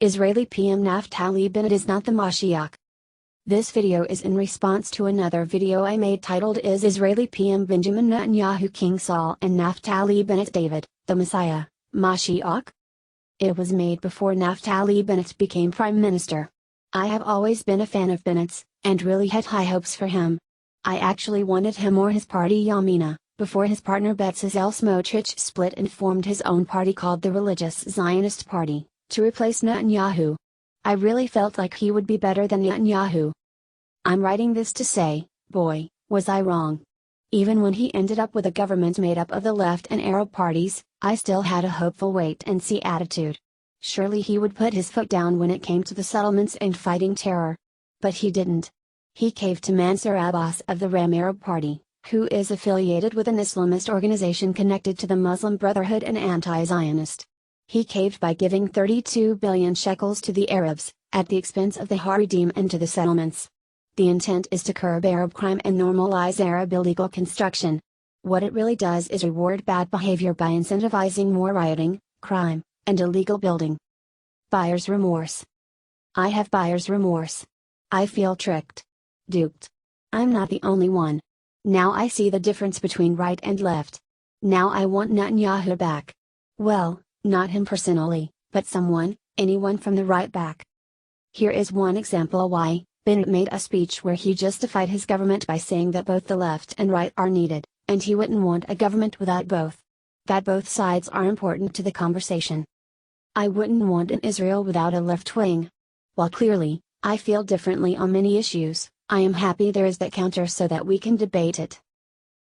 Israeli PM Naftali Bennett is not the Mashiach. This video is in response to another video I made titled Is Israeli PM Benjamin Netanyahu King Saul and Naftali Bennett David, the Messiah, Mashiach? It was made before Naftali Bennett became Prime Minister. I have always been a fan of Bennett's, and really had high hopes for him. I actually wanted him or his party Yamina, before his partner Bezalel Smotrich split and formed his own party called the Religious Zionist Party, to replace Netanyahu. I really felt like he would be better than Netanyahu. I'm writing this to say, boy, was I wrong. Even when he ended up with a government made up of the left and Arab parties, I still had a hopeful wait-and-see attitude. Surely he would put his foot down when it came to the settlements and fighting terror. But he didn't. He caved to Mansour Abbas of the Ram Arab Party, who is affiliated with an Islamist organization connected to the Muslim Brotherhood and anti-Zionist. He caved by giving 32 billion shekels to the Arabs, at the expense of the Haredim and to the settlements. The intent is to curb Arab crime and normalize Arab illegal construction. What it really does is reward bad behavior by incentivizing more rioting, crime, and illegal building. Buyer's remorse. I have buyer's remorse. I feel tricked. Duped. I'm not the only one. Now I see the difference between right and left. Now I want Netanyahu back. Well, not him personally, but anyone from the right back. Here is one example why. Bennett made a speech where he justified his government by saying that both the left and right are needed, and he wouldn't want a government without both. That both sides are important to the conversation. I wouldn't want an Israel without a left wing. While clearly, I feel differently on many issues, I am happy there is that counter so that we can debate it.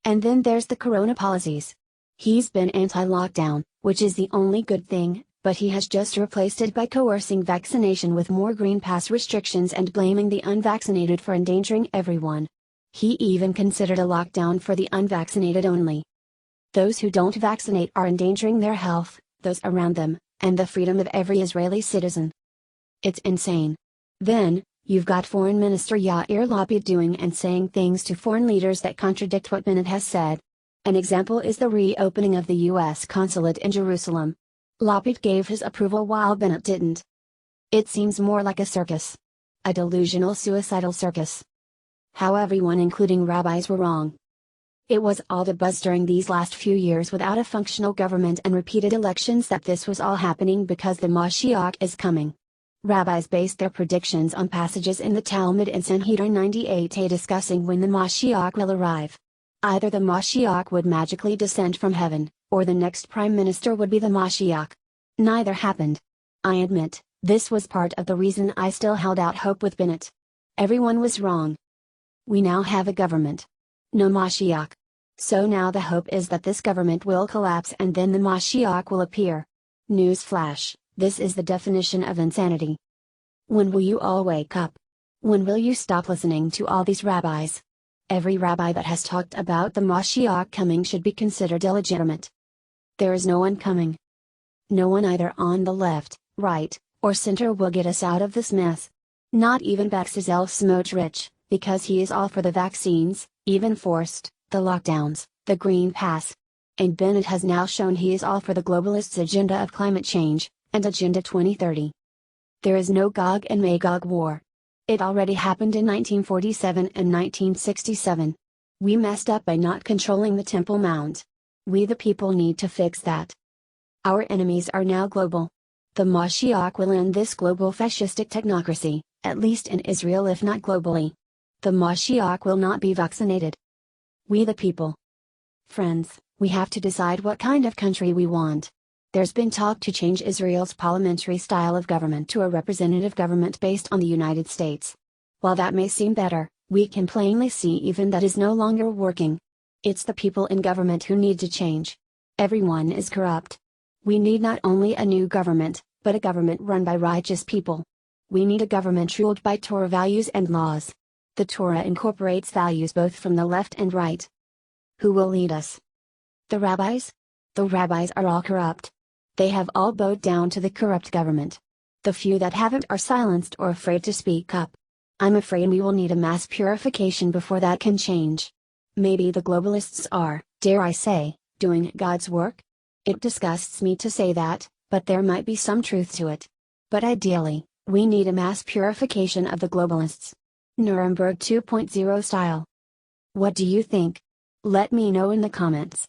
And then there's the corona policies. He's been anti-lockdown, which is the only good thing, but he has just replaced it by coercing vaccination with more green pass restrictions and blaming the unvaccinated for endangering everyone. He even considered a lockdown for the unvaccinated only. Those who don't vaccinate are endangering their health, those around them, and the freedom of every Israeli citizen. It's insane. Then, you've got Foreign Minister Yair Lapid doing and saying things to foreign leaders that contradict what Bennett has said. An example is the reopening of the U.S. consulate in Jerusalem. Lapid gave his approval while Bennett didn't. It seems more like a circus. A delusional suicidal circus. How everyone including rabbis were wrong. It was all the buzz during these last few years without a functional government and repeated elections that this was all happening because the Mashiach is coming. Rabbis based their predictions on passages in the Talmud and Sanhedrin 98a discussing when the Mashiach will arrive. Either the Mashiach would magically descend from heaven, or the next prime minister would be the Mashiach. Neither happened. I admit, this was part of the reason I still held out hope with Bennett. Everyone was wrong. We now have a government. No Mashiach. So now the hope is that this government will collapse and then the Mashiach will appear. Newsflash, this is the definition of insanity. When will you all wake up? When will you stop listening to all these rabbis? Every rabbi that has talked about the Mashiach coming should be considered illegitimate. There is no one coming. No one either on the left, right, or center will get us out of this mess. Not even Bezalel Smotrich, because he is all for the vaccines, even forced, the lockdowns, the green pass. And Bennett has now shown he is all for the globalists' agenda of climate change, and Agenda 2030. There is no Gog and Magog war. It already happened in 1947 and 1967. We messed up by not controlling the Temple Mount. We the people need to fix that. Our enemies are now global. The Mashiach will end this global fascistic technocracy, at least in Israel if not globally. The Mashiach will not be vaccinated. We the people. Friends, we have to decide what kind of country we want. There's been talk to change Israel's parliamentary style of government to a representative government based on the United States. While that may seem better, we can plainly see even that is no longer working. It's the people in government who need to change. Everyone is corrupt. We need not only a new government, but a government run by righteous people. We need a government ruled by Torah values and laws. The Torah incorporates values both from the left and right. Who will lead us? The rabbis? The rabbis are all corrupt. They have all bowed down to the corrupt government. The few that haven't are silenced or afraid to speak up. I'm afraid we will need a mass purification before that can change. Maybe the globalists are, dare I say, doing God's work? It disgusts me to say that, but there might be some truth to it. But ideally, we need a mass purification of the globalists. Nuremberg 2.0 style. What do you think? Let me know in the comments.